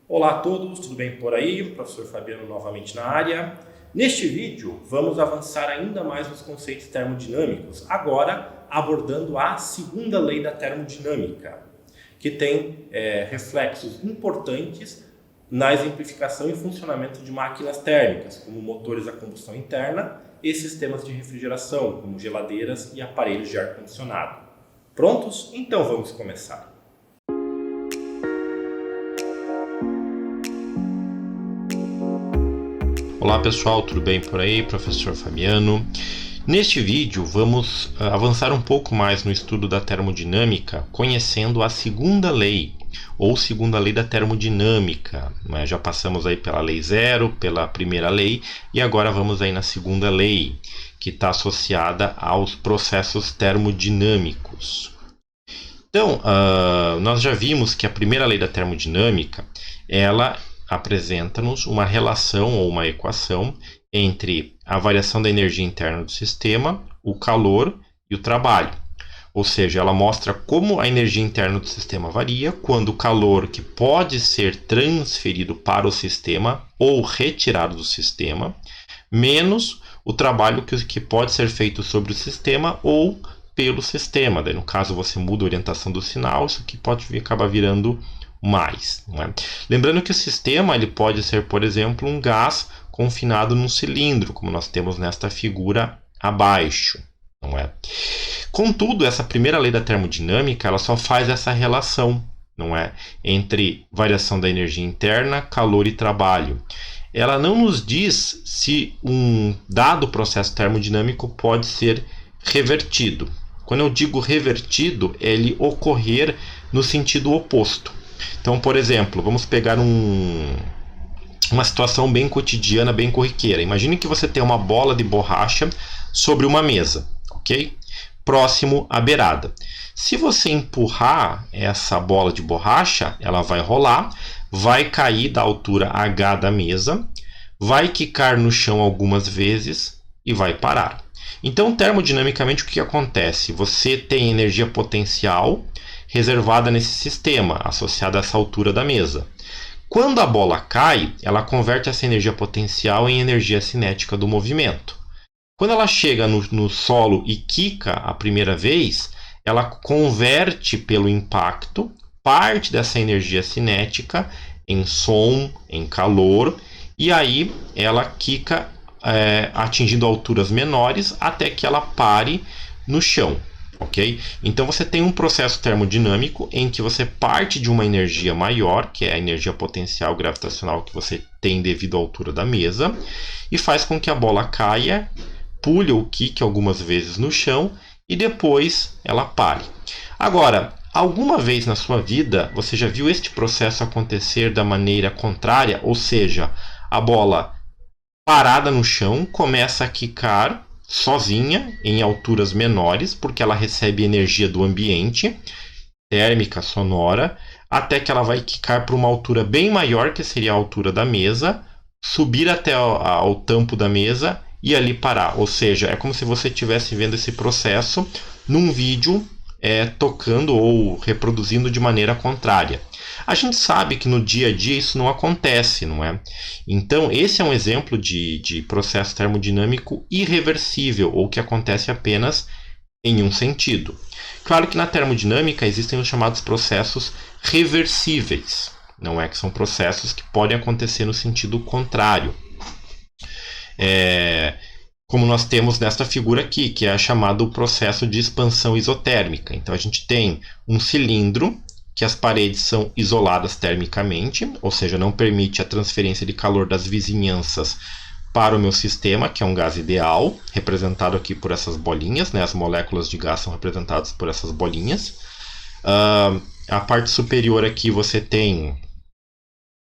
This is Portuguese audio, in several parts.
Olá a todos, tudo bem por aí? O professor Fabiano novamente na área. Neste vídeo, vamos avançar ainda mais nos conceitos termodinâmicos, agora abordando a segunda lei da termodinâmica, que tem reflexos importantes na exemplificação e funcionamento de máquinas térmicas, como motores a combustão interna e sistemas de refrigeração, como geladeiras e aparelhos de ar-condicionado. Prontos? Então vamos começar. Olá pessoal, tudo bem por aí? Professor Fabiano. Neste vídeo vamos avançar um pouco mais no estudo da termodinâmica, conhecendo a segunda lei, ou segunda lei da termodinâmica. Já passamos aí pela lei zero, pela primeira lei, e agora vamos aí na segunda lei, que está associada aos processos termodinâmicos. Então, nós já vimos que a primeira lei da termodinâmica, ela apresenta-nos uma relação ou uma equação entre a variação da energia interna do sistema, o calor e o trabalho. Ou seja, ela mostra como a energia interna do sistema varia quando o calor que pode ser transferido para o sistema ou retirado do sistema, menos o trabalho que pode ser feito sobre o sistema ou pelo sistema. Daí, no caso, você muda a orientação do sinal, isso aqui pode acabar virando mais, não é? Lembrando que o sistema ele pode ser, por exemplo, um gás confinado num cilindro, como nós temos nesta figura abaixo, não é? Contudo, essa primeira lei da termodinâmica, ela só faz essa relação, não é, entre variação da energia interna, calor e trabalho. Ela não nos diz se um dado processo termodinâmico pode ser revertido. Quando eu digo revertido, ele ocorrer no sentido oposto. Então, por exemplo, vamos pegar uma situação bem cotidiana, bem corriqueira. Imagine que você tem uma bola de borracha sobre uma mesa, ok? Próximo à beirada. Se você empurrar essa bola de borracha, ela vai rolar, vai cair da altura H da mesa, vai quicar no chão algumas vezes e vai parar. Então, termodinamicamente, o que acontece? Você tem energia potencial reservada nesse sistema, associada a essa altura da mesa. Quando a bola cai, ela converte essa energia potencial em energia cinética do movimento. Quando ela chega no solo e quica a primeira vez, ela converte pelo impacto parte dessa energia cinética em som, em calor, e aí ela quica atingindo alturas menores até que ela pare no chão. Okay? Então você tem um processo termodinâmico em que você parte de uma energia maior, que é a energia potencial gravitacional que você tem devido à altura da mesa, e faz com que a bola caia, pule ou quique algumas vezes no chão e depois ela pare. Agora, alguma vez na sua vida você já viu este processo acontecer da maneira contrária? Ou seja, a bola parada no chão começa a quicar sozinha em alturas menores, porque ela recebe energia do ambiente, térmica, sonora, até que ela vai quicar para uma altura bem maior, que seria a altura da mesa, subir até ao tampo da mesa e ali parar. Ou seja, é como se você estivesse vendo esse processo num vídeo tocando ou reproduzindo de maneira contrária. A gente sabe que no dia a dia isso não acontece, não é? Então, esse é um exemplo de processo termodinâmico irreversível, ou que acontece apenas em um sentido. Claro que na termodinâmica existem os chamados processos reversíveis, não é? Que são processos que podem acontecer no sentido contrário. Como nós temos nesta figura aqui, que é chamado processo de expansão isotérmica. Então, a gente tem um cilindro que as paredes são isoladas termicamente, ou seja, não permite a transferência de calor das vizinhanças para o meu sistema, que é um gás ideal, representado aqui por essas bolinhas, né? As moléculas de gás são representadas por essas bolinhas. A parte superior aqui você tem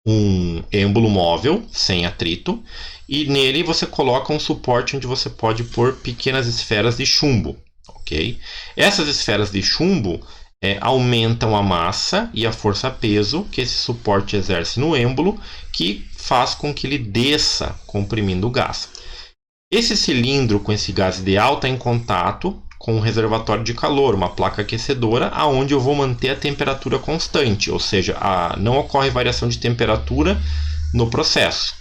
um êmbolo móvel, sem atrito, e nele você coloca um suporte onde você pode pôr pequenas esferas de chumbo. Okay? Essas esferas de chumbo aumentam a massa e a força-peso que esse suporte exerce no êmbolo, que faz com que ele desça comprimindo o gás. Esse cilindro com esse gás ideal está em contato com um reservatório de calor, uma placa aquecedora, aonde eu vou manter a temperatura constante, ou seja, não ocorre variação de temperatura no processo.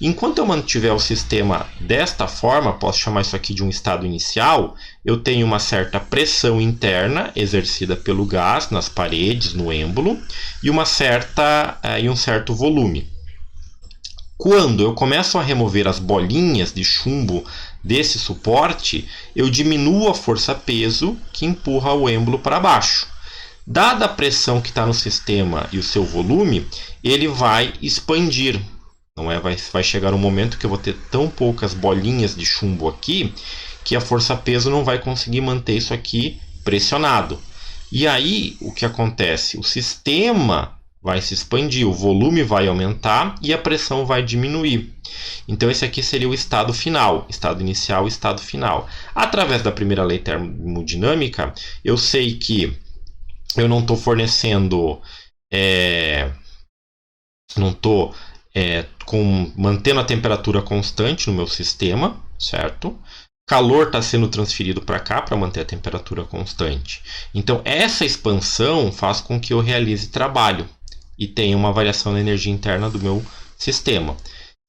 Enquanto eu mantiver o sistema desta forma, posso chamar isso aqui de um estado inicial, eu tenho uma certa pressão interna exercida pelo gás nas paredes, no êmbolo, e um certo volume. Quando eu começo a remover as bolinhas de chumbo desse suporte, eu diminuo a força-peso que empurra o êmbolo para baixo. Dada a pressão que está no sistema e o seu volume, ele vai expandir. Não é? Vai chegar um momento que eu vou ter tão poucas bolinhas de chumbo aqui que a força-peso não vai conseguir manter isso aqui pressionado. E aí o que acontece? O sistema vai se expandir, o volume vai aumentar e a pressão vai diminuir. Então esse aqui seria o estado final, estado inicial e estado final. Através da primeira lei termodinâmica, eu sei que eu não estou fornecendo, mantendo a temperatura constante no meu sistema, certo? Calor está sendo transferido para cá para manter a temperatura constante. Então essa expansão faz com que eu realize trabalho e tenha uma variação na energia interna do meu sistema.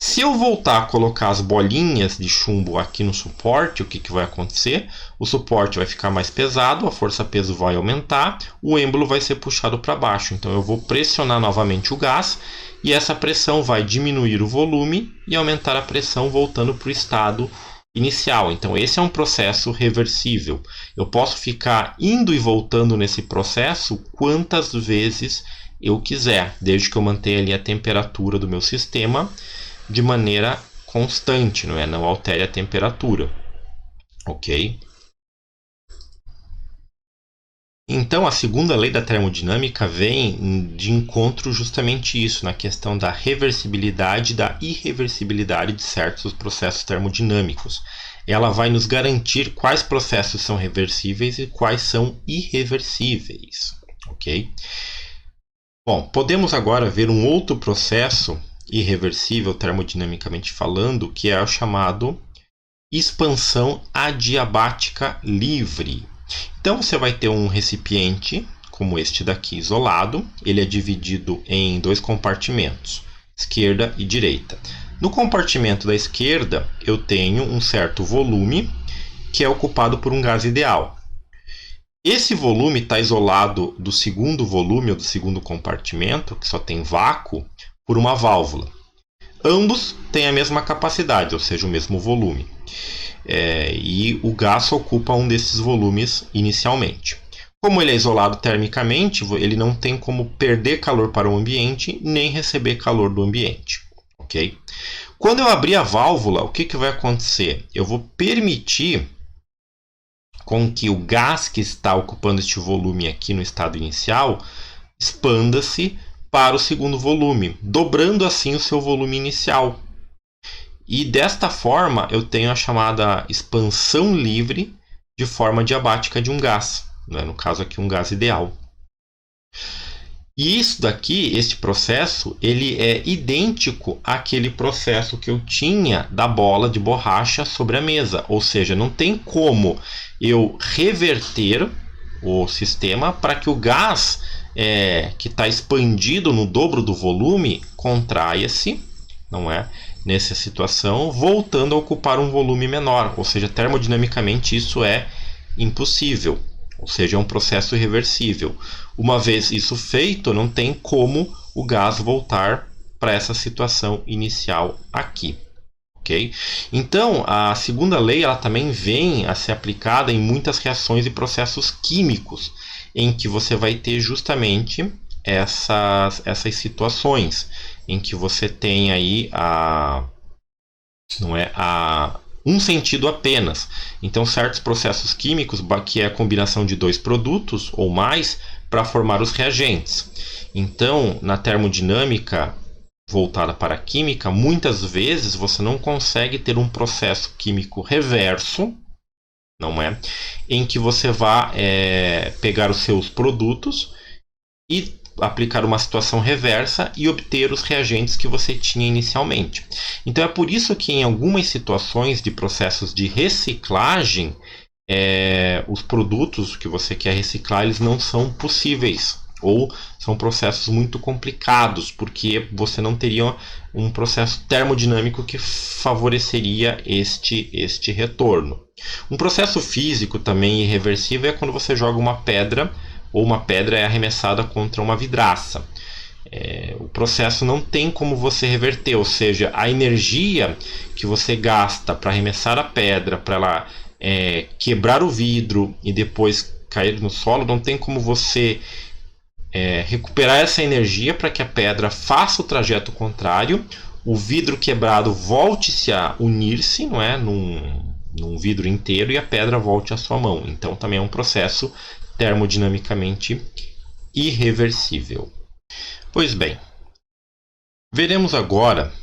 Se eu voltar a colocar as bolinhas de chumbo aqui no suporte, o que vai acontecer? O suporte vai ficar mais pesado, a força-peso vai aumentar, o êmbolo vai ser puxado para baixo. Então eu vou pressionar novamente o gás e essa pressão vai diminuir o volume e aumentar a pressão, voltando para o estado inicial. Então esse é um processo reversível. Eu posso ficar indo e voltando nesse processo quantas vezes eu quiser, desde que eu mantenha ali a temperatura do meu sistema de maneira constante, não altere a temperatura, ok? Então a segunda lei da termodinâmica vem de encontro justamente isso, na questão da reversibilidade e da irreversibilidade de certos processos termodinâmicos. Ela vai nos garantir quais processos são reversíveis e quais são irreversíveis, ok? Bom, podemos agora ver um outro processo irreversível termodinamicamente falando, que é o chamado expansão adiabática livre. Então você vai ter um recipiente como este daqui isolado, ele é dividido em dois compartimentos, esquerda e direita. No compartimento da esquerda eu tenho um certo volume que é ocupado por um gás ideal. Esse volume está isolado do segundo volume ou do segundo compartimento, que só tem vácuo, por uma válvula. Ambos têm a mesma capacidade, ou seja, o mesmo volume. E o gás ocupa um desses volumes inicialmente. Como ele é isolado termicamente, ele não tem como perder calor para o ambiente, nem receber calor do ambiente. Okay? Quando eu abrir a válvula, o que vai acontecer? Eu vou permitir com que o gás que está ocupando este volume aqui no estado inicial expanda-se para o segundo volume, dobrando assim o seu volume inicial. E desta forma eu tenho a chamada expansão livre de forma adiabática de um gás, no caso aqui um gás ideal. E isso daqui, este processo, ele é idêntico àquele processo que eu tinha da bola de borracha sobre a mesa. Ou seja, não tem como eu reverter o sistema para que o gás que está expandido no dobro do volume contraia-se, não é? Nessa situação, voltando a ocupar um volume menor. Ou seja, termodinamicamente isso é impossível. Ou seja, é um processo irreversível. Uma vez isso feito, não tem como o gás voltar para essa situação inicial aqui. Okay? Então, a segunda lei ela também vem a ser aplicada em muitas reações e processos químicos, em que você vai ter justamente essas situações, em que você tem aí um sentido apenas. Então, certos processos químicos, que é a combinação de dois produtos ou mais para formar os reagentes. Então, na termodinâmica voltada para a química, muitas vezes você não consegue ter um processo químico reverso, não é? Em que você vá pegar os seus produtos e aplicar uma situação reversa e obter os reagentes que você tinha inicialmente. Então é por isso que em algumas situações de processos de reciclagem os produtos que você quer reciclar, eles não são possíveis, ou são processos muito complicados, porque você não teria um processo termodinâmico que favoreceria este retorno. Um processo físico também irreversível é quando você joga uma pedra, ou uma pedra é arremessada contra uma vidraça. O processo não tem como você reverter, ou seja, a energia que você gasta para arremessar a pedra, para ela quebrar o vidro e depois cair no solo, não tem como você recuperar essa energia para que a pedra faça o trajeto contrário, o vidro quebrado volte-se a unir-se, não é, num vidro inteiro, e a pedra volte à sua mão. Então também é um processo termodinamicamente irreversível. Pois bem, veremos agora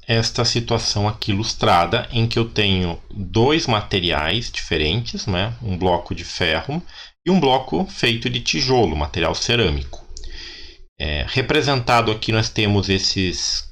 esta situação aqui ilustrada, em que eu tenho dois materiais diferentes, né? Um bloco de ferro e um bloco feito de tijolo, material cerâmico. Representado aqui nós temos esses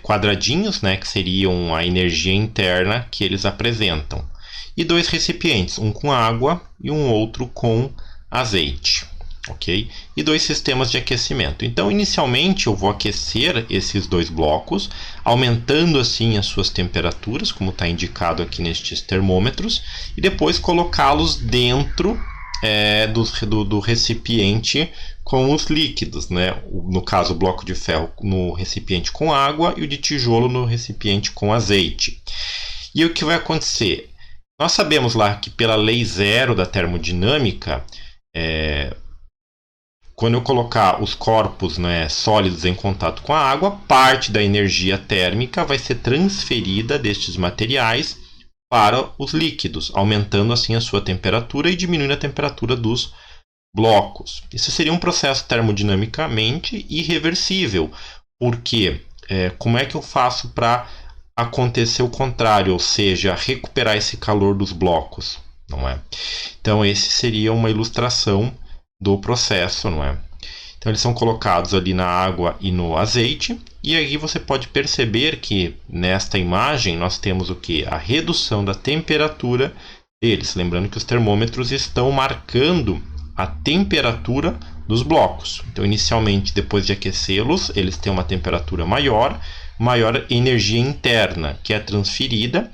quadradinhos, né, que seriam a energia interna que eles apresentam, e dois recipientes, um com água e um outro com azeite. Okay? E dois sistemas de aquecimento. Então, inicialmente, eu vou aquecer esses dois blocos, aumentando assim as suas temperaturas, como está indicado aqui nestes termômetros, e depois colocá-los dentro do recipiente com os líquidos, né? No caso, o bloco de ferro no recipiente com água e o de tijolo no recipiente com azeite. E o que vai acontecer? Nós sabemos lá que pela lei zero da termodinâmica, quando eu colocar os corpos, né, sólidos em contato com a água, parte da energia térmica vai ser transferida destes materiais para os líquidos, aumentando assim a sua temperatura e diminuindo a temperatura dos blocos. Isso seria um processo termodinamicamente irreversível, porque como é que eu faço para acontecer o contrário, ou seja, recuperar esse calor dos blocos? Não é? Então, esse seria uma ilustração do processo, não é? Então eles são colocados ali na água e no azeite, e aí você pode perceber que nesta imagem nós temos o que? A redução da temperatura deles, lembrando que os termômetros estão marcando a temperatura dos blocos. Então inicialmente, depois de aquecê-los, eles têm uma temperatura maior energia interna que é transferida,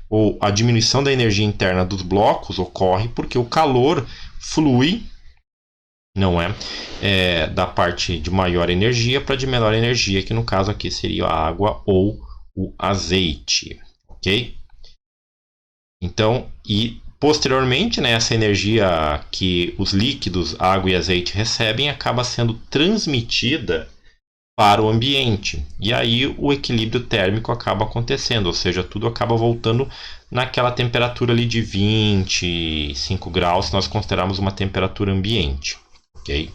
ou a diminuição da energia interna dos blocos ocorre porque o calor flui, não da parte de maior energia para de menor energia, que no caso aqui seria a água ou o azeite, ok? Então, e posteriormente, né, essa energia que os líquidos, água e azeite recebem acaba sendo transmitida para o ambiente, e aí o equilíbrio térmico acaba acontecendo, ou seja, tudo acaba voltando naquela temperatura ali de 25 graus, se nós considerarmos uma temperatura ambiente. Okay?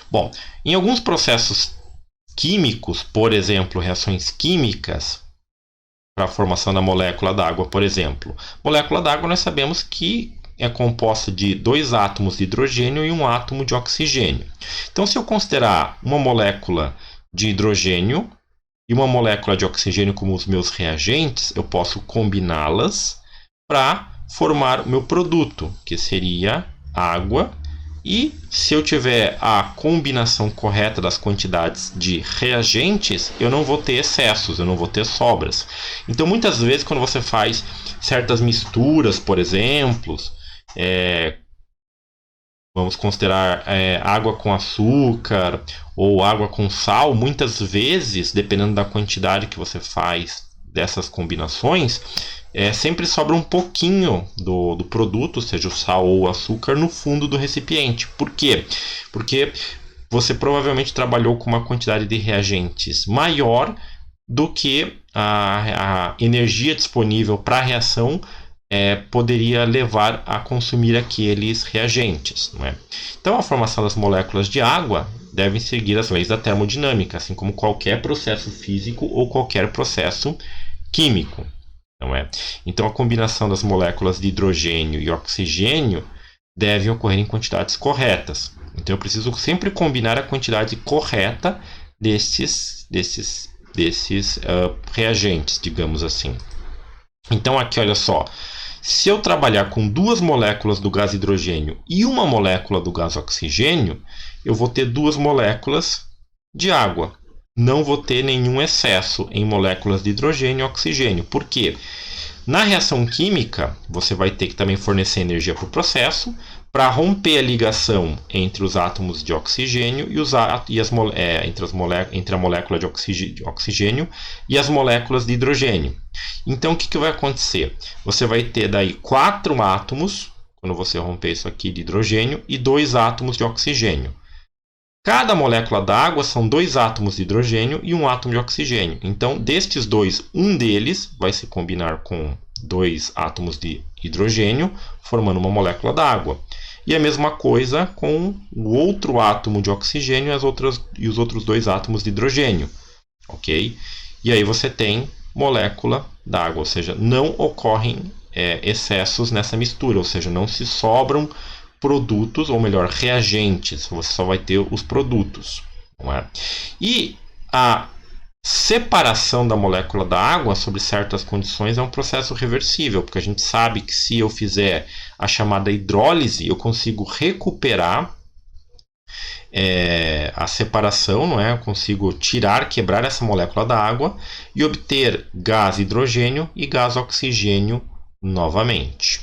Bom, em alguns processos químicos, por exemplo, reações químicas para a formação da molécula d'água, por exemplo. Molécula d'água nós sabemos que é composta de 2 átomos de hidrogênio e 1 átomo de oxigênio. Então, se eu considerar uma molécula de hidrogênio e uma molécula de oxigênio como os meus reagentes, eu posso combiná-las para formar o meu produto, que seria água. E se eu tiver a combinação correta das quantidades de reagentes, eu não vou ter excessos, eu não vou ter sobras. Então, muitas vezes, quando você faz certas misturas, por exemplo, vamos considerar água com açúcar ou água com sal, muitas vezes, dependendo da quantidade que você faz dessas combinações, sempre sobra um pouquinho do produto, seja o sal ou o açúcar, no fundo do recipiente. Por quê? Porque você provavelmente trabalhou com uma quantidade de reagentes maior do que a energia disponível para a reação poderia levar a consumir aqueles reagentes. Não é? Então, a formação das moléculas de água devem seguir as leis da termodinâmica, assim como qualquer processo físico ou qualquer processo químico. Não é? Então, a combinação das moléculas de hidrogênio e oxigênio deve ocorrer em quantidades corretas. Então, eu preciso sempre combinar a quantidade correta desses reagentes, digamos assim. Então, aqui, olha só. Se eu trabalhar com 2 moléculas do gás hidrogênio e 1 molécula do gás oxigênio, eu vou ter 2 moléculas de água. Não vou ter nenhum excesso em moléculas de hidrogênio e oxigênio. Por quê? Na reação química, você vai ter que também fornecer energia para o processo, para romper a ligação entre os átomos de oxigênio entre a molécula de oxigênio e as moléculas de hidrogênio. Então, o que vai acontecer? Você vai ter daí 4 átomos, quando você romper isso aqui, de hidrogênio, e 2 átomos de oxigênio. Cada molécula d'água são 2 átomos de hidrogênio e 1 átomo de oxigênio. Então, destes dois, um deles vai se combinar com 2 átomos de hidrogênio, formando uma molécula d'água. E a mesma coisa com o outro átomo de oxigênio e os outros 2 átomos de hidrogênio. Ok? E aí você tem molécula d'água, ou seja, não ocorrem excessos nessa mistura, ou seja, não se sobram produtos, ou melhor, reagentes, você só vai ter os produtos. Não é? E a separação da molécula da água sob certas condições é um processo reversível, porque a gente sabe que se eu fizer a chamada hidrólise, eu consigo recuperar a separação, não é? Eu consigo quebrar essa molécula da água e obter gás hidrogênio e gás oxigênio novamente.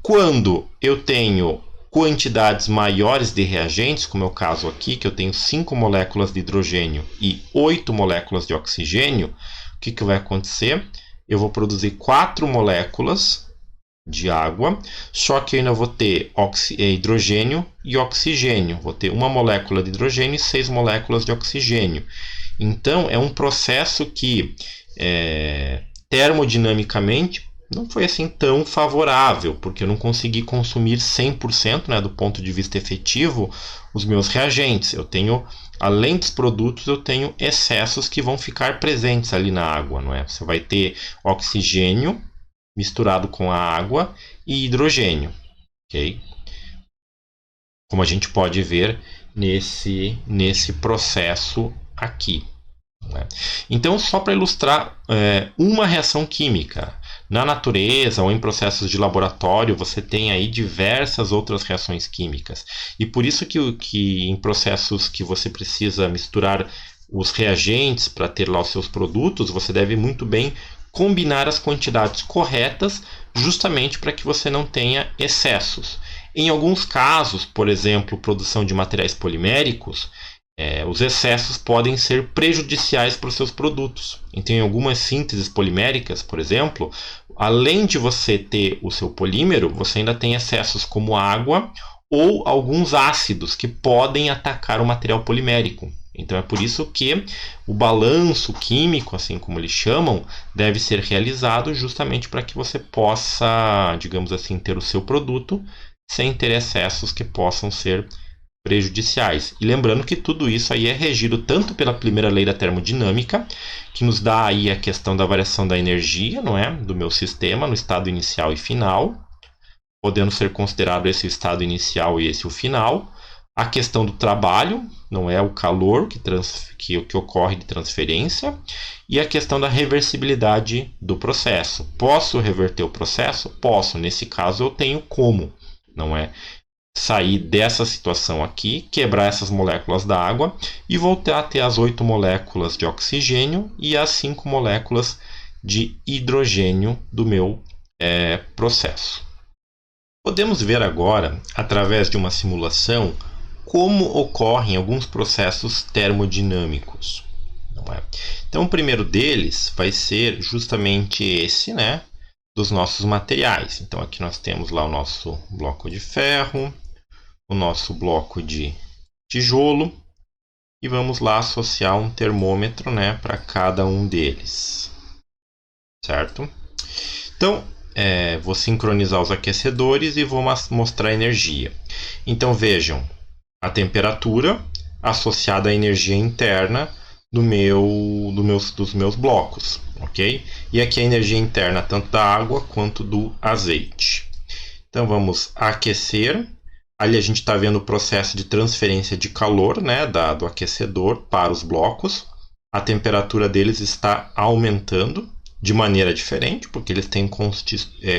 Quando eu tenho quantidades maiores de reagentes, como é o caso aqui, que eu tenho 5 moléculas de hidrogênio e 8 moléculas de oxigênio, o que vai acontecer? Eu vou produzir 4 moléculas de água, só que eu ainda vou ter hidrogênio e oxigênio. Vou ter 1 molécula de hidrogênio e 6 moléculas de oxigênio. Então, é um processo que, termodinamicamente, não foi assim tão favorável, porque eu não consegui consumir 100%, né, do ponto de vista efetivo, os meus reagentes. Eu tenho, além dos produtos, eu tenho excessos que vão ficar presentes ali na água, não é? Você vai ter oxigênio misturado com a água e hidrogênio, ok? Como a gente pode ver nesse processo aqui. Né? Então, só para ilustrar uma reação química. Na natureza ou em processos de laboratório, você tem aí diversas outras reações químicas. E por isso que em processos que você precisa misturar os reagentes para ter lá os seus produtos, você deve muito bem combinar as quantidades corretas, justamente para que você não tenha excessos. Em alguns casos, por exemplo, produção de materiais poliméricos, os excessos podem ser prejudiciais para os seus produtos. Então, em algumas sínteses poliméricas, por exemplo, além de você ter o seu polímero, você ainda tem excessos como água ou alguns ácidos que podem atacar o material polimérico. Então, é por isso que o balanço químico, assim como eles chamam, deve ser realizado justamente para que você possa, digamos assim, ter o seu produto sem ter excessos que possam ser prejudiciais. E lembrando que tudo isso aí é regido tanto pela primeira lei da termodinâmica, que nos dá aí a questão da variação da energia, não é, do meu sistema no estado inicial e final, podendo ser considerado esse estado inicial e esse o final, a questão do trabalho, não é, o calor que ocorre de transferência, e a questão da reversibilidade do processo. Posso reverter o processo? Posso. Nesse caso eu tenho como, não é? Sair dessa situação aqui, quebrar essas moléculas da água e voltar a ter as 8 moléculas de oxigênio e as 5 moléculas de hidrogênio do meu processo. Podemos ver agora, através de uma simulação, como ocorrem alguns processos termodinâmicos. Não é? Então, o primeiro deles vai ser justamente esse, né, dos nossos materiais. Então, aqui nós temos lá o nosso bloco de ferro, o nosso bloco de tijolo, e vamos lá associar um termômetro, né, para cada um deles. Certo? Então, vou sincronizar os aquecedores e vou mostrar a energia. Então, vejam, a temperatura associada à energia interna dos meus blocos, ok? E aqui a energia interna tanto da água quanto do azeite. Então vamos aquecer. Ali a gente está vendo o processo de transferência de calor, né, do aquecedor para os blocos. A temperatura deles está aumentando, de maneira diferente, porque eles têm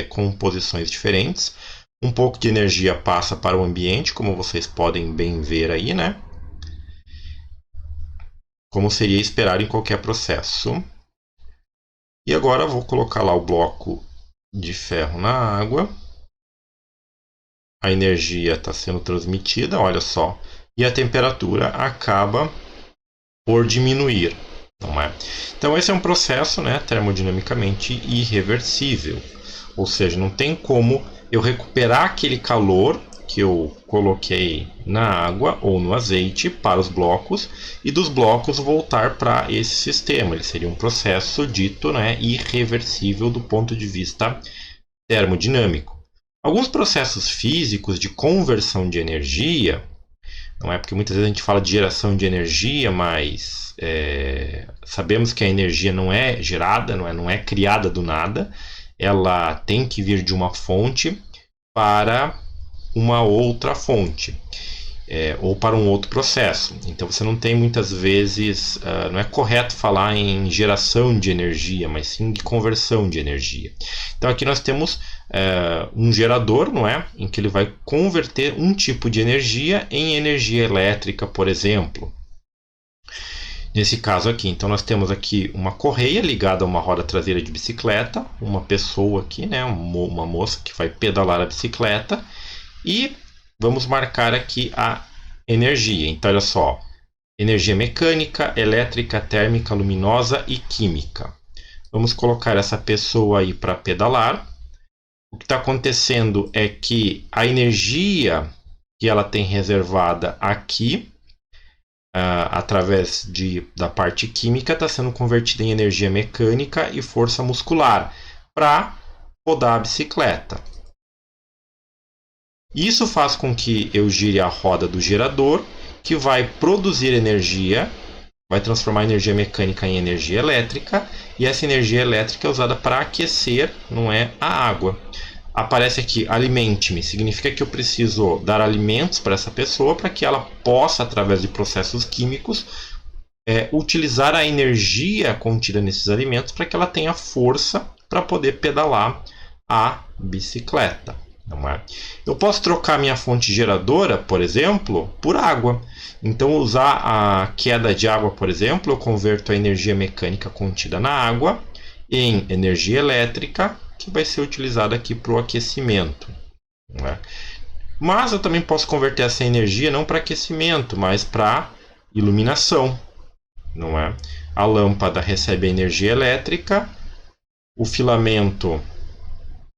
composições diferentes. Um pouco de energia passa para o ambiente, como vocês podem bem ver aí, né? Como seria esperado em qualquer processo. E agora vou colocar lá o bloco de ferro na água. A energia está sendo transmitida, olha só. E a temperatura acaba por diminuir. Não é? Então esse é um processo, né, termodinamicamente irreversível. Ou seja, não tem como eu recuperar aquele calor que eu coloquei na água ou no azeite para os blocos e dos blocos voltar para esse sistema. Ele seria um processo dito, né, irreversível do ponto de vista termodinâmico. Alguns processos físicos de conversão de energia, não é porque muitas vezes a gente fala de geração de energia, mas sabemos que a energia não é gerada, não é criada do nada, ela tem que vir de uma fonte para uma outra fonte, ou para um outro processo. Então você não tem muitas vezes, não é correto falar em geração de energia, mas sim de conversão de energia. Então aqui nós temos um gerador, não é? Em que ele vai converter um tipo de energia em energia elétrica, por exemplo. Nesse caso aqui, então nós temos aqui uma correia ligada a uma roda traseira de bicicleta, uma pessoa aqui, né, uma moça que vai pedalar a bicicleta, e vamos marcar aqui a energia. Então olha só, energia mecânica, elétrica, térmica, luminosa e química. Vamos colocar essa pessoa aí para pedalar. O que está acontecendo é que a energia que ela tem reservada aqui, através da parte química, está sendo convertida em energia mecânica e força muscular para rodar a bicicleta. Isso faz com que eu gire a roda do gerador, que vai produzir energia, vai transformar a energia mecânica em energia elétrica, e essa energia elétrica é usada para aquecer, não é, a água. Aparece aqui, alimente-me, significa que eu preciso dar alimentos para essa pessoa para que ela possa, através de processos químicos, utilizar a energia contida nesses alimentos para que ela tenha força para poder pedalar a bicicleta. Não é? Eu posso trocar minha fonte geradora, por exemplo, por água. Então, usar a queda de água, por exemplo, eu converto a energia mecânica contida na água em energia elétrica, que vai ser utilizada aqui para o aquecimento. Não é? Mas eu também posso converter essa energia não para aquecimento, mas para iluminação. Não é? A lâmpada recebe a energia elétrica, o filamento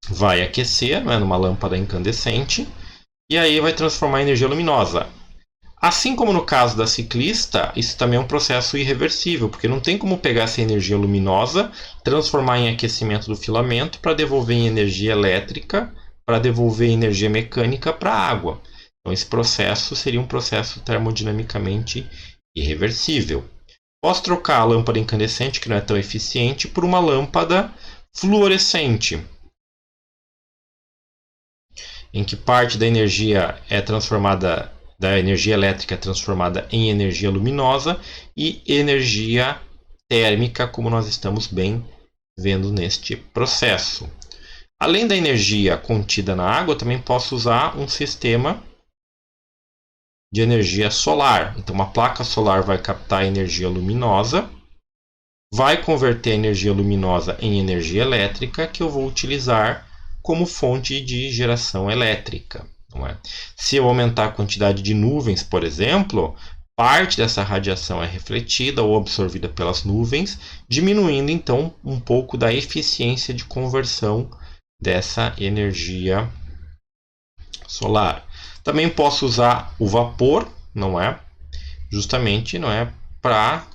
vai aquecer, não é, numa lâmpada incandescente, e aí vai transformar em energia luminosa. Assim como no caso da ciclista, isso também é um processo irreversível, porque não tem como pegar essa energia luminosa, transformar em aquecimento do filamento para devolver em energia elétrica, para devolver energia mecânica para a água. Então esse processo seria um processo termodinamicamente irreversível. Posso trocar a lâmpada incandescente, que não é tão eficiente, por uma lâmpada fluorescente, em que parte da energia da energia elétrica é transformada em energia luminosa e energia térmica, como nós estamos bem vendo neste processo. Além da energia contida na água, eu também posso usar um sistema de energia solar. Então, uma placa solar vai captar a energia luminosa, vai converter a energia luminosa em energia elétrica, que eu vou utilizar como fonte de geração elétrica. Não é? Se eu aumentar a quantidade de nuvens, por exemplo, parte dessa radiação é refletida ou absorvida pelas nuvens, diminuindo então um pouco da eficiência de conversão dessa energia solar. Também posso usar o vapor, não é? Justamente, não é, para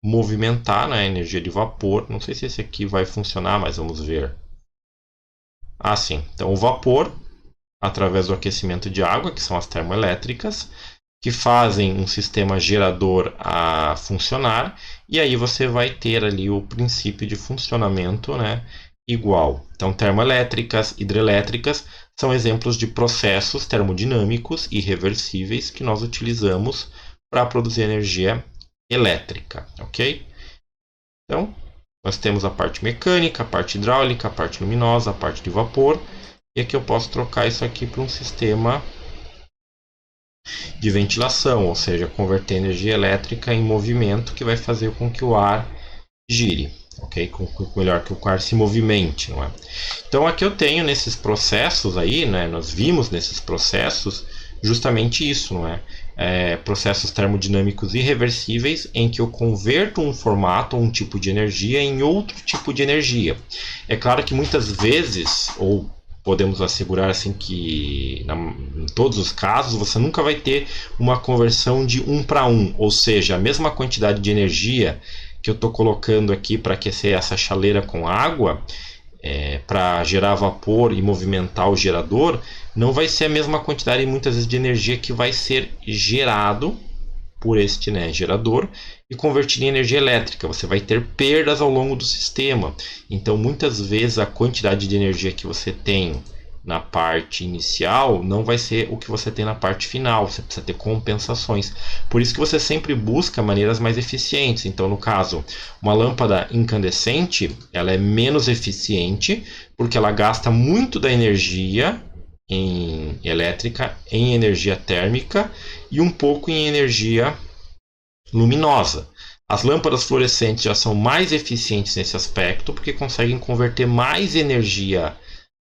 movimentar, né, a energia de vapor. Não sei se esse aqui vai funcionar, mas vamos ver. Sim. Então o vapor, através do aquecimento de água, que são as termoelétricas, que fazem um sistema gerador a funcionar, e aí você vai ter ali o princípio de funcionamento, né, igual. Então termoelétricas, hidrelétricas são exemplos de processos termodinâmicos irreversíveis que nós utilizamos para produzir energia elétrica, ok? Então, nós temos a parte mecânica, a parte hidráulica, a parte luminosa, a parte de vapor. E aqui eu posso trocar isso aqui para um sistema de ventilação, ou seja, converter energia elétrica em movimento, que vai fazer com que o ar gire, ok? Melhor que o ar se movimente, não é? Então aqui eu tenho nesses processos aí, né? Nós vimos nesses processos justamente isso, não é? Processos termodinâmicos irreversíveis em que eu converto um formato ou um tipo de energia em outro tipo de energia. É claro que muitas vezes, ou podemos assegurar assim que em todos os casos você nunca vai ter uma conversão de 1 para 1, ou seja, a mesma quantidade de energia que eu estou colocando aqui para aquecer essa chaleira com água, para gerar vapor e movimentar o gerador, não vai ser a mesma quantidade muitas vezes de energia que vai ser gerado por este, né, gerador e convertido em energia elétrica. Você vai ter perdas ao longo do sistema. Então muitas vezes a quantidade de energia que você tem na parte inicial não vai ser o que você tem na parte final. Você precisa ter compensações. Por isso que você sempre busca maneiras mais eficientes. Então, no caso, uma lâmpada incandescente, ela é menos eficiente porque ela gasta muito da energia elétrica em energia térmica e um pouco em energia luminosa. As lâmpadas fluorescentes já são mais eficientes nesse aspecto porque conseguem converter mais energia,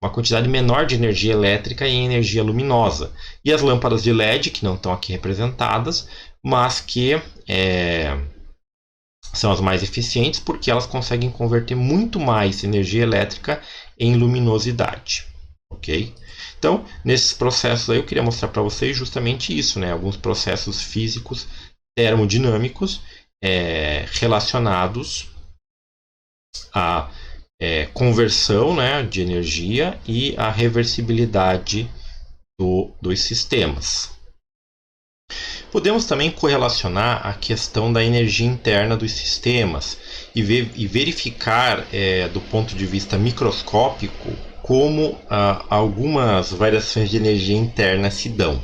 uma quantidade menor de energia elétrica em energia luminosa. E as lâmpadas de LED, que não estão aqui representadas, mas que são as mais eficientes porque elas conseguem converter muito mais energia elétrica em luminosidade. Ok? Então, nesses processos aí eu queria mostrar para vocês justamente isso, né? Alguns processos físicos termodinâmicos relacionados à conversão, né, de energia e à reversibilidade dos sistemas. Podemos também correlacionar a questão da energia interna dos sistemas e verificar do ponto de vista microscópico como algumas variações de energia interna se dão.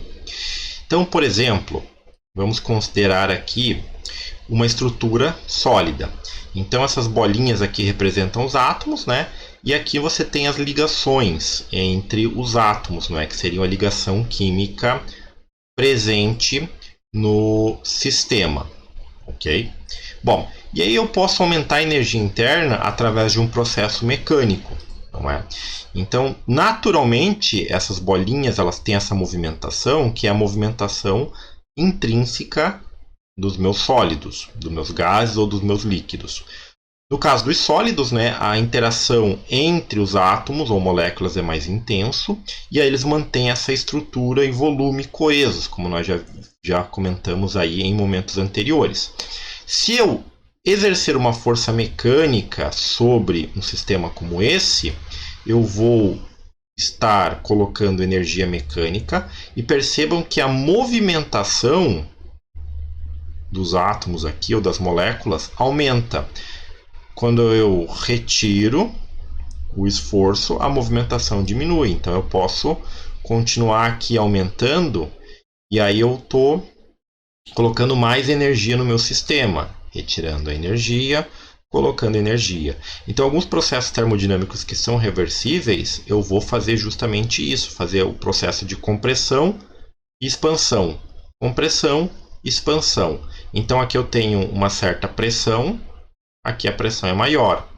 Então, por exemplo, vamos considerar aqui uma estrutura sólida. Então essas bolinhas aqui representam os átomos, né? E aqui você tem as ligações entre os átomos, não é? Que seria a ligação química presente no sistema, ok? Bom, e aí eu posso aumentar a energia interna através de um processo mecânico, não é? Então, naturalmente, essas bolinhas elas têm essa movimentação, que é a movimentação intrínseca dos meus sólidos, dos meus gases ou dos meus líquidos. No caso dos sólidos, né, a interação entre os átomos ou moléculas é mais intenso e aí eles mantêm essa estrutura e volume coesos, como nós já comentamos aí em momentos anteriores. Se eu exercer uma força mecânica sobre um sistema como esse, eu vou estar colocando energia mecânica e percebam que a movimentação dos átomos aqui ou das moléculas aumenta. Quando eu retiro o esforço, a movimentação diminui. Então eu posso continuar aqui aumentando e aí eu estou colocando mais energia no meu sistema, retirando a energia, colocando energia. Então alguns processos termodinâmicos que são reversíveis, eu vou fazer justamente isso, fazer o processo de compressão e expansão. Compressão, expansão. Então aqui eu tenho uma certa pressão, aqui a pressão é maior,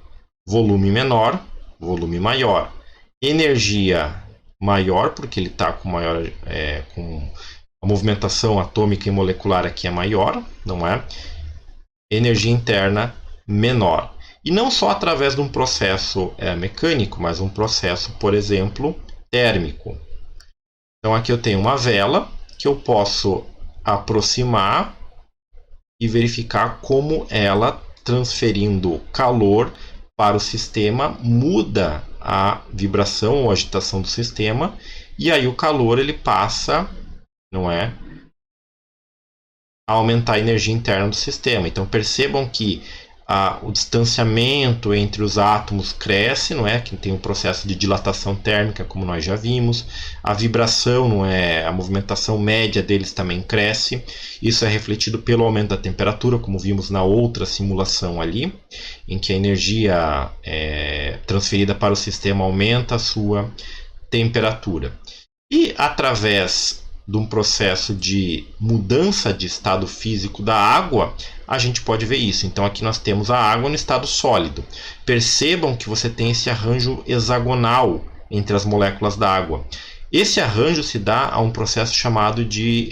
volume menor, volume maior, energia maior, porque ele está com maior, com a movimentação atômica e molecular aqui é maior, não é? Energia interna menor. E não só através de um processo mecânico, mas um processo, por exemplo, térmico. Então aqui eu tenho uma vela que eu posso aproximar e verificar como ela, transferindo calor para o sistema, muda a vibração ou agitação do sistema, e aí o calor ele passa, não é, a aumentar a energia interna do sistema. Então percebam que o distanciamento entre os átomos cresce, não é? Que tem um processo de dilatação térmica, como nós já vimos. A vibração, não é? A movimentação média deles também cresce. Isso é refletido pelo aumento da temperatura, como vimos na outra simulação ali, em que a energia transferida para o sistema aumenta a sua temperatura. E através de um processo de mudança de estado físico da água, a gente pode ver isso. Então aqui nós temos a água no estado sólido. Percebam que você tem esse arranjo hexagonal entre as moléculas da água. Esse arranjo se dá a um processo chamado de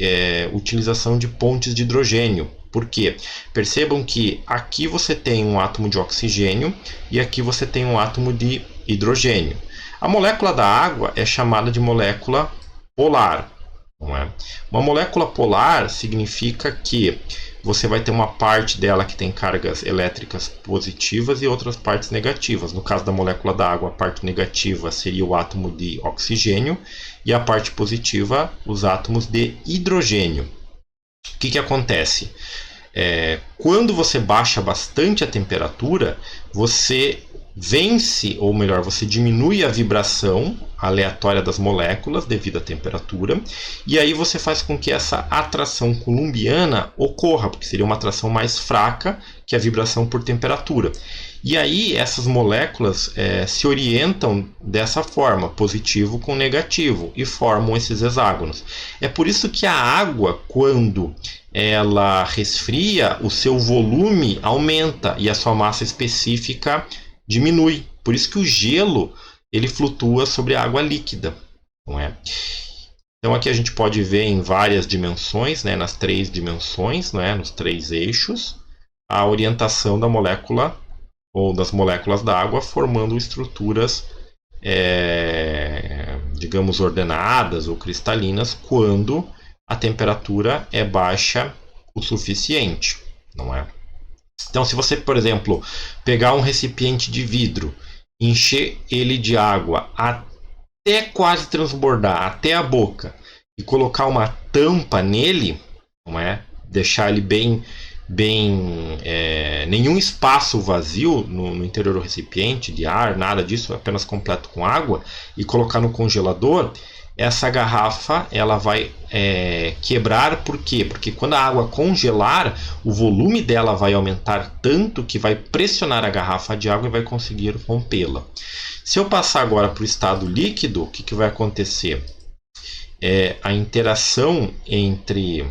utilização de pontes de hidrogênio. Por quê? Percebam que aqui você tem um átomo de oxigênio e aqui você tem um átomo de hidrogênio. A molécula da água é chamada de molécula polar. Não é? Uma molécula polar significa que você vai ter uma parte dela que tem cargas elétricas positivas e outras partes negativas. No caso da molécula da água, a parte negativa seria o átomo de oxigênio e a parte positiva, os átomos de hidrogênio. O que acontece? Quando você baixa bastante a temperatura, você vence, ou melhor, você diminui a vibração aleatória das moléculas devido à temperatura, e aí você faz com que essa atração coulombiana ocorra, porque seria uma atração mais fraca que a vibração por temperatura. E aí essas moléculas se orientam dessa forma, positivo com negativo, e formam esses hexágonos. É por isso que a água, quando ela resfria, o seu volume aumenta e a sua massa específica diminui. Por isso que o gelo ele flutua sobre a água líquida, não é? Então aqui a gente pode ver em várias dimensões, né, nas 3 dimensões, não é, nos 3 eixos, a orientação da molécula ou das moléculas da água formando estruturas, digamos, ordenadas ou cristalinas quando a temperatura é baixa o suficiente, não é? Então, se você, por exemplo, pegar um recipiente de vidro, encher ele de água até quase transbordar, até a boca, e colocar uma tampa nele, não é? Deixar ele bem nenhum espaço vazio no interior do recipiente, de ar, nada disso, apenas completo com água, e colocar no congelador, essa garrafa ela vai quebrar. Por quê? Porque quando a água congelar, o volume dela vai aumentar tanto que vai pressionar a garrafa de água e vai conseguir rompê-la. Se eu passar agora para o estado líquido, o que vai acontecer? A interação entre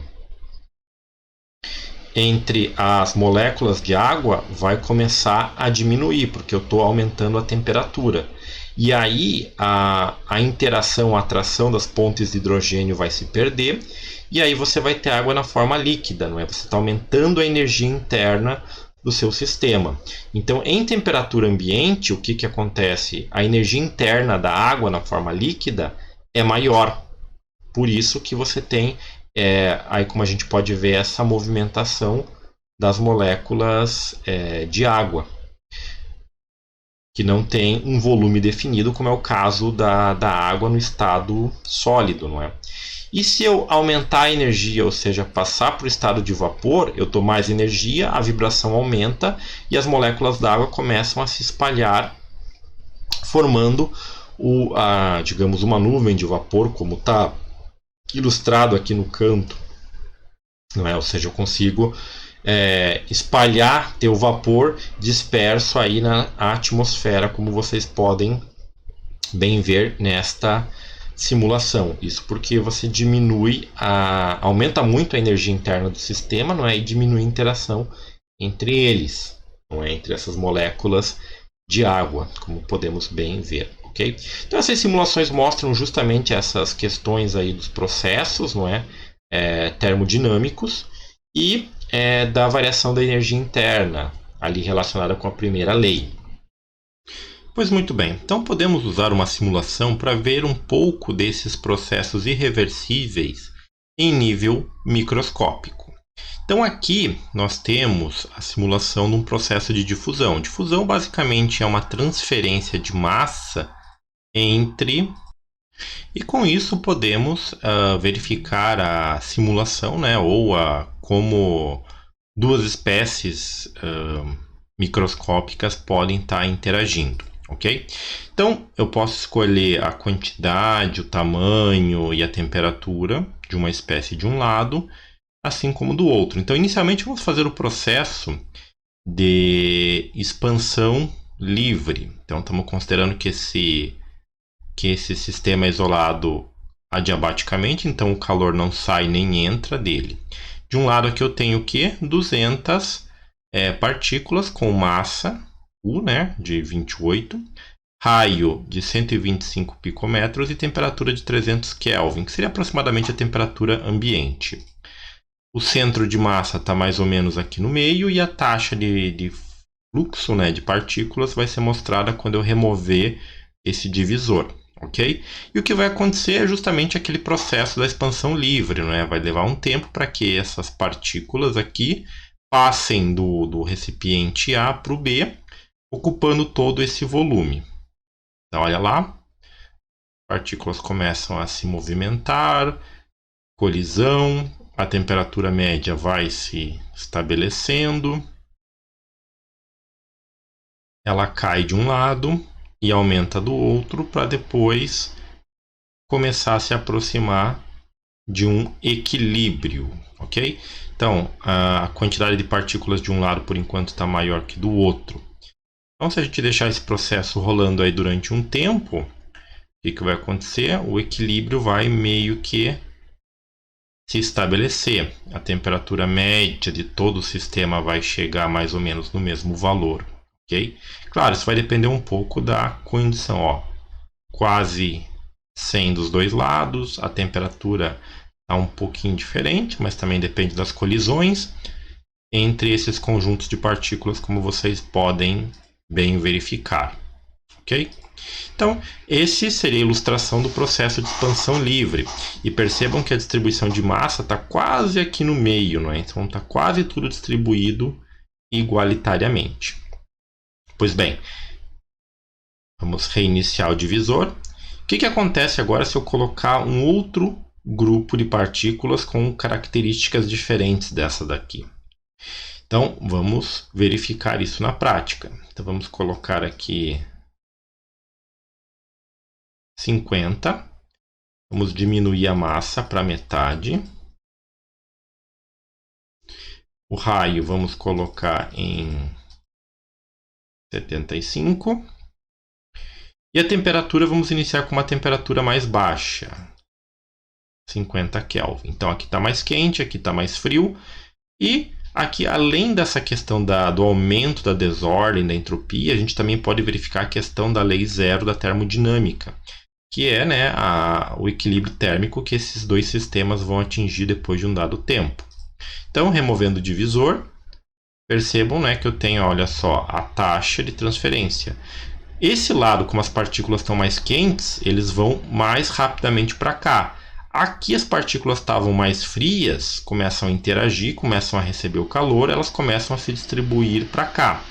as moléculas de água vai começar a diminuir, porque eu estou aumentando a temperatura. E aí a interação, a atração das pontes de hidrogênio vai se perder, e aí você vai ter água na forma líquida, não é? Você está aumentando a energia interna do seu sistema. Então, em temperatura ambiente, o que acontece? A energia interna da água na forma líquida é maior. Por isso que você tem, aí como a gente pode ver, essa movimentação das moléculas de água, que não tem um volume definido, como é o caso da água no estado sólido, não é? E se eu aumentar a energia, ou seja, passar para o estado de vapor, eu dou mais energia, a vibração aumenta e as moléculas d'água começam a se espalhar, formando digamos, uma nuvem de vapor, como está ilustrado aqui no canto, não é? Ou seja, eu consigo espalhar, ter o vapor disperso aí na atmosfera, como vocês podem bem ver nesta simulação. Isso porque você aumenta muito a energia interna do sistema, não é? E diminui a interação entre eles, não é? Entre essas moléculas de água, como podemos bem ver, ok? Então essas simulações mostram justamente essas questões aí dos processos, não é? Termodinâmicos e da variação da energia interna, ali relacionada com a primeira lei. Pois muito bem, então podemos usar uma simulação para ver um pouco desses processos irreversíveis em nível microscópico. Então aqui nós temos a simulação de um processo de difusão. Difusão basicamente é uma transferência de massa entre... E com isso podemos verificar a simulação, né, ou como duas espécies microscópicas podem estar interagindo, ok? Então, eu posso escolher a quantidade, o tamanho e a temperatura de uma espécie de um lado, assim como do outro. Então, inicialmente, vamos fazer o processo de expansão livre. Então, estamos considerando que esse sistema é isolado adiabaticamente, então o calor não sai nem entra dele. De um lado aqui eu tenho o quê? 200 partículas com massa U, né, de 28, raio de 125 picometros e temperatura de 300 Kelvin, que seria aproximadamente a temperatura ambiente. O centro de massa está mais ou menos aqui no meio e a taxa de fluxo, né, de partículas vai ser mostrada quando eu remover esse divisor, ok? E o que vai acontecer é justamente aquele processo da expansão livre, né? Vai levar um tempo para que essas partículas aqui passem do recipiente A para o B, ocupando todo esse volume. Então, olha lá, partículas começam a se movimentar, colisão, a temperatura média vai se estabelecendo, ela cai de um lado e aumenta do outro para depois começar a se aproximar de um equilíbrio, ok? Então, a quantidade de partículas de um lado por enquanto está maior que do outro. Então, se a gente deixar esse processo rolando aí durante um tempo, o que vai acontecer? O equilíbrio vai meio que se estabelecer. A temperatura média de todo o sistema vai chegar mais ou menos no mesmo valor, ok? Claro, isso vai depender um pouco da condição, ó. Quase 100 dos dois lados, a temperatura está um pouquinho diferente, mas também depende das colisões entre esses conjuntos de partículas, como vocês podem bem verificar, ok? Então, esse seria a ilustração do processo de expansão livre. E percebam que a distribuição de massa está quase aqui no meio, não é? Então, está quase tudo distribuído igualitariamente. Pois bem, vamos reiniciar o divisor. O que acontece agora se eu colocar um outro grupo de partículas com características diferentes dessa daqui? Então, vamos verificar isso na prática. Então, vamos colocar aqui 50. Vamos diminuir a massa para metade. O raio vamos colocar em 75. E a temperatura vamos iniciar com uma temperatura mais baixa, 50 Kelvin. Então aqui está mais quente, aqui está mais frio. E aqui, além dessa questão do aumento da desordem, da entropia, a gente também pode verificar a questão da lei zero da termodinâmica, que é, né, o equilíbrio térmico que esses dois sistemas vão atingir depois de um dado tempo. Então, removendo o divisor, percebam, né, que eu tenho, olha só, a taxa de transferência. Esse lado, como as partículas estão mais quentes, eles vão mais rapidamente para cá. Aqui as partículas estavam mais frias, começam a interagir, começam a receber o calor, elas começam a se distribuir para cá.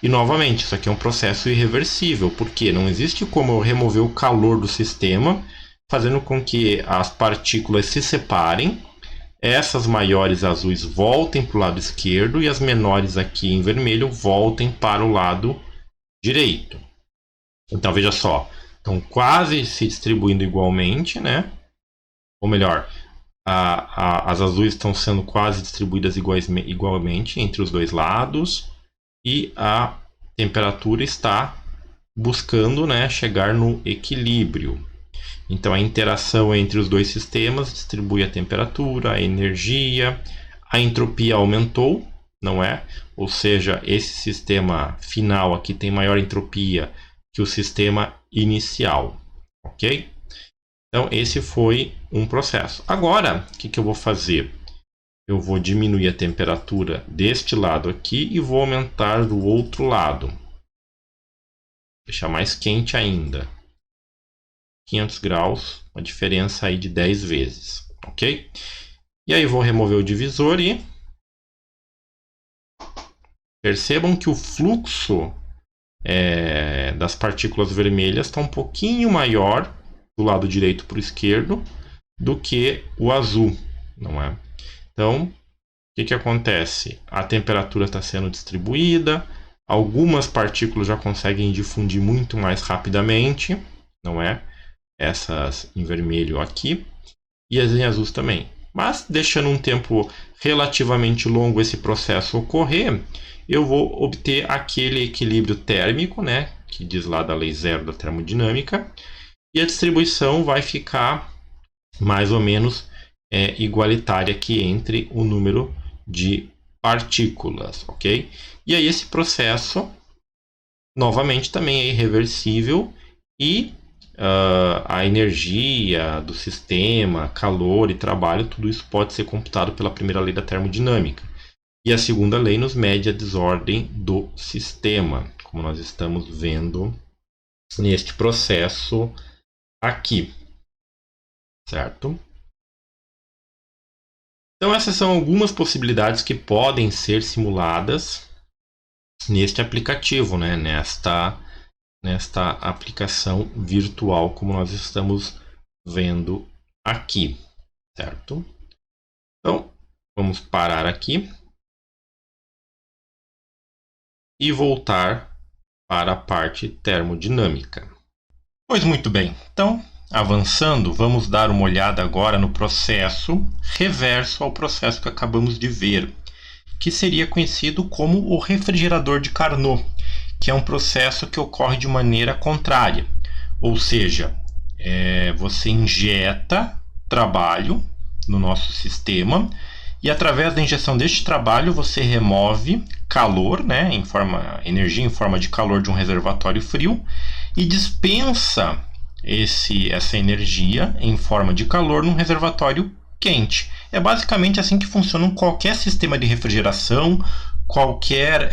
E novamente, isso aqui é um processo irreversível, porque não existe como eu remover o calor do sistema, fazendo com que as partículas se separem, essas maiores azuis voltem para o lado esquerdo e as menores aqui em vermelho voltem para o lado direito. Então veja só, estão quase se distribuindo igualmente, né? Ou melhor, as azuis estão sendo quase distribuídas igualmente entre os dois lados. E a temperatura está buscando, né, chegar no equilíbrio. Então a interação entre os dois sistemas distribui a temperatura, a energia, a entropia aumentou, não é? Ou seja, esse sistema final aqui tem maior entropia que o sistema inicial, ok? Então esse foi um processo. Agora, o que eu vou fazer? Eu vou diminuir a temperatura deste lado aqui e vou aumentar do outro lado. Deixar mais quente ainda. 500 graus, uma diferença aí de 10 vezes, ok? E aí vou remover o divisor e percebam que o fluxo das partículas vermelhas está um pouquinho maior do lado direito para o esquerdo do que o azul, não é? Então, o que acontece? A temperatura está sendo distribuída, Algumas partículas já conseguem difundir muito mais rapidamente, não é? Essas em vermelho aqui, e as em azul também. Mas deixando um tempo relativamente longo esse processo ocorrer, eu vou obter aquele equilíbrio térmico, né, que diz lá da lei zero da termodinâmica, e a distribuição vai ficar mais ou menos igualitária aqui entre o número de partículas, ok? E aí esse processo, novamente, também é irreversível e a energia do sistema, calor e trabalho, tudo isso pode ser computado pela primeira lei da termodinâmica. E a segunda lei nos mede a desordem do sistema, como nós estamos vendo neste processo aqui, certo? Então essas são algumas possibilidades que podem ser simuladas neste aplicativo, né? Nesta aplicação virtual, como nós estamos vendo aqui, certo? Então, vamos parar aqui e voltar para a parte termodinâmica. Pois muito bem, então, avançando, vamos dar uma olhada agora no processo reverso ao processo que acabamos de ver, que seria conhecido como o refrigerador de Carnot, que é um processo que ocorre de maneira contrária, ou seja, você injeta trabalho no nosso sistema e através da injeção deste trabalho você remove calor, né, energia em forma de calor de um reservatório frio e dispensa essa energia em forma de calor num reservatório quente. É basicamente assim que funciona qualquer sistema de refrigeração, qualquer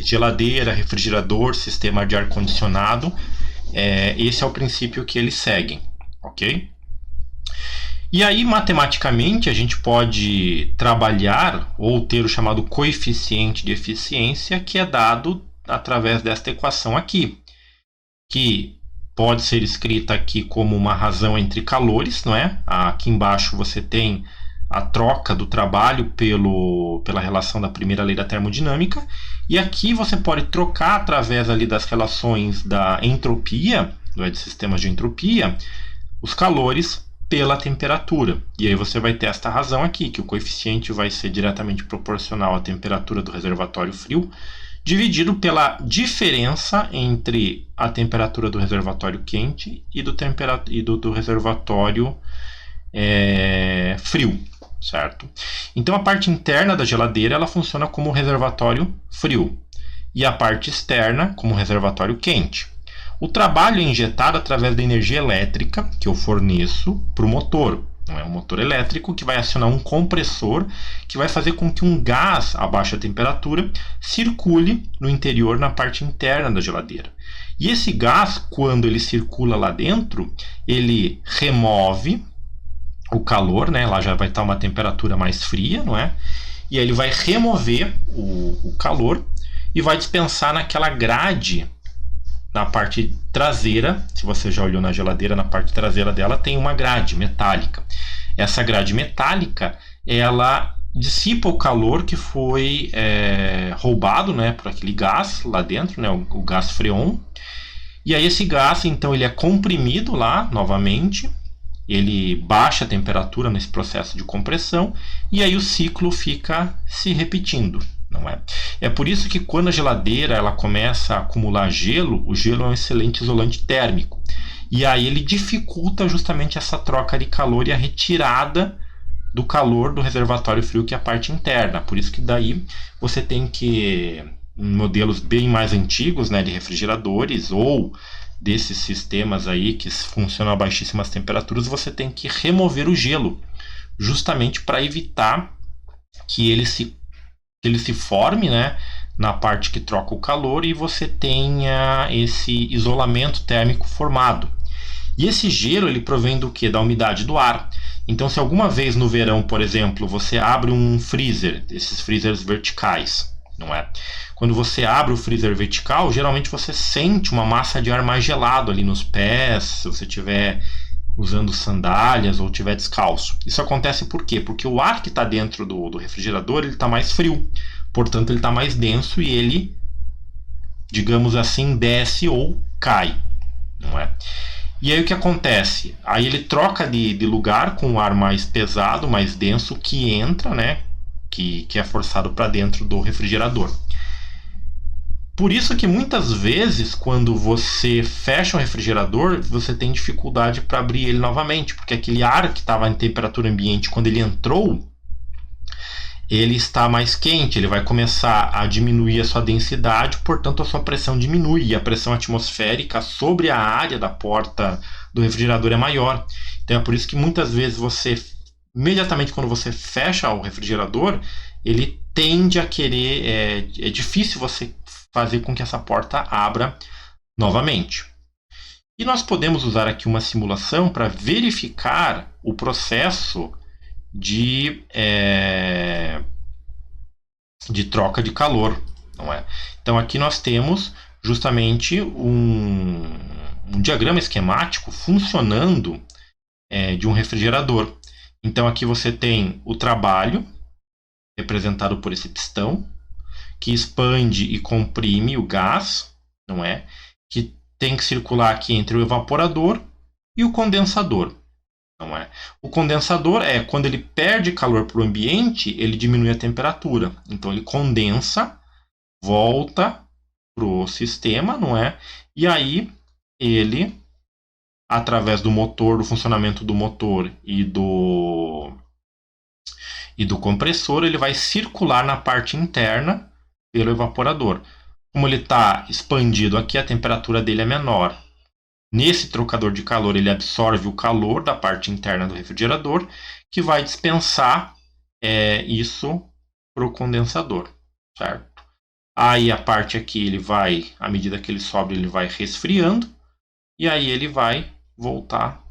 geladeira, refrigerador, sistema de ar-condicionado. Esse é o princípio que eles seguem, ok? E aí, matematicamente, a gente pode trabalhar ou ter o chamado coeficiente de eficiência, que é dado através desta equação aqui, que pode ser escrita aqui como uma razão entre calores, não é? Aqui embaixo você tem a troca do trabalho pela relação da primeira lei da termodinâmica, e aqui você pode trocar através ali das relações da entropia, de sistemas de entropia, os calores pela temperatura. E aí você vai ter esta razão aqui, que o coeficiente vai ser diretamente proporcional à temperatura do reservatório frio, dividido pela diferença entre a temperatura do reservatório quente e do reservatório frio, certo? Então a parte interna da geladeira ela funciona como reservatório frio e a parte externa como reservatório quente. O trabalho é injetado através da energia elétrica que eu forneço para o motor. Não é um motor elétrico que vai acionar um compressor que vai fazer com que um gás a baixa temperatura circule no interior, na parte interna da geladeira. E esse gás, quando ele circula lá dentro, ele remove o calor, né? Lá já vai estar uma temperatura mais fria, não é? E aí ele vai remover o calor e vai dispensar naquela grade na parte traseira. Se você já olhou na geladeira, na parte traseira dela tem uma grade metálica. Essa grade metálica, ela dissipa o calor que foi roubado, né, por aquele gás lá dentro, né, o gás freon. E aí esse gás, então, ele é comprimido lá novamente, ele baixa a temperatura nesse processo de compressão e aí o ciclo fica se repetindo. Não é? É por isso que quando a geladeira ela começa a acumular gelo, o gelo é um excelente isolante térmico. E aí ele dificulta justamente essa troca de calor e a retirada do calor do reservatório frio, que é a parte interna. Por isso que daí você tem que, em modelos bem mais antigos, né, de refrigeradores ou desses sistemas aí que funcionam a baixíssimas temperaturas, você tem que remover o gelo, justamente para evitar que ele se forme, né, na parte que troca o calor e você tenha esse isolamento térmico formado. E esse gelo ele provém do que? Da umidade do ar. Então, se alguma vez no verão, por exemplo, você abre um freezer, esses freezers verticais, não é? Quando você abre o freezer vertical, geralmente você sente uma massa de ar mais gelado ali nos pés, se você estiver usando sandálias ou estiver descalço. Isso acontece por quê? Porque o ar que está dentro do refrigerador está mais frio, portanto ele está mais denso e ele digamos assim, desce ou cai, não é? E aí o que acontece? Aí ele troca de lugar com um ar mais pesado, mais denso, que entra, né? Que é forçado para dentro do refrigerador. Por isso que muitas vezes, quando você fecha o refrigerador, você tem dificuldade para abrir ele novamente, porque aquele ar que estava em temperatura ambiente, quando ele entrou, ele está mais quente, ele vai começar a diminuir a sua densidade, portanto a sua pressão diminui, e a pressão atmosférica sobre a área da porta do refrigerador é maior. Então é por isso que muitas vezes você, imediatamente quando você fecha o refrigerador, ele tende a querer, é difícil você fazer com que essa porta abra novamente. E nós podemos usar aqui uma simulação para verificar o processo de troca de calor, não é? Então aqui nós temos justamente um diagrama esquemático funcionando de um refrigerador. Então aqui você tem o trabalho representado por esse pistão, que expande e comprime o gás, não é? Que tem que circular aqui entre o evaporador e o condensador, não é? O condensador é quando ele perde calor para o ambiente, ele diminui a temperatura. Então ele condensa, volta para o sistema, não é? E aí ele, através do motor, do funcionamento do motor e do compressor, ele vai circular na parte interna pelo evaporador. Como ele está expandido aqui, a temperatura dele é menor. Nesse trocador de calor, ele absorve o calor da parte interna do refrigerador, que vai dispensar isso para o condensador, certo? Aí a parte aqui, ele vai, à medida que ele sobe, ele vai resfriando, e aí ele vai voltar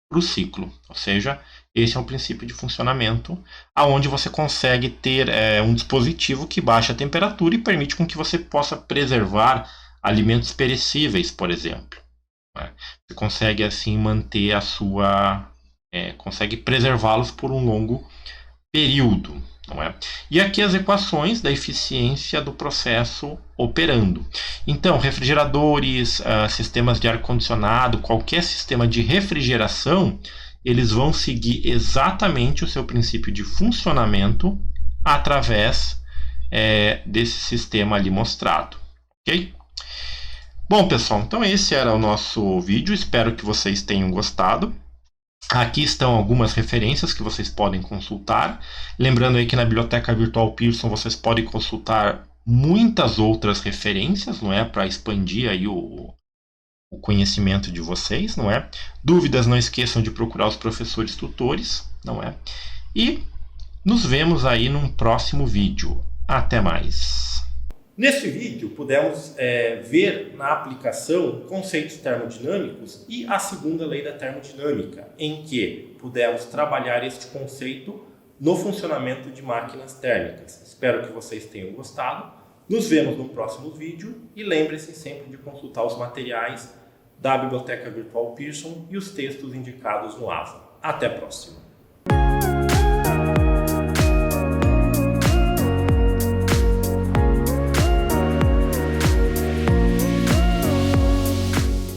para o ciclo. Ou seja, esse é o princípio de funcionamento, aonde você consegue ter um dispositivo que baixa a temperatura e permite com que você possa preservar alimentos perecíveis, por exemplo. Você consegue assim manter a sua... consegue preservá-los por um longo período, não é? E aqui as equações da eficiência do processo operando. Então, refrigeradores, sistemas de ar-condicionado, qualquer sistema de refrigeração, eles vão seguir exatamente o seu princípio de funcionamento através desse sistema ali mostrado, ok? Bom, pessoal, então esse era o nosso vídeo, espero que vocês tenham gostado. Aqui estão algumas referências que vocês podem consultar. Lembrando aí que na Biblioteca Virtual Pearson vocês podem consultar muitas outras referências, não é? Para expandir aí o conhecimento de vocês, não é? Dúvidas, não esqueçam de procurar os professores tutores, não é? E nos vemos aí num próximo vídeo. Até mais! Neste vídeo, pudemos ver na aplicação conceitos termodinâmicos e a segunda lei da termodinâmica, em que pudemos trabalhar este conceito no funcionamento de máquinas térmicas. Espero que vocês tenham gostado. Nos vemos no próximo vídeo e lembre-se sempre de consultar os materiais da Biblioteca Virtual Pearson e os textos indicados no AVA. Até a próxima!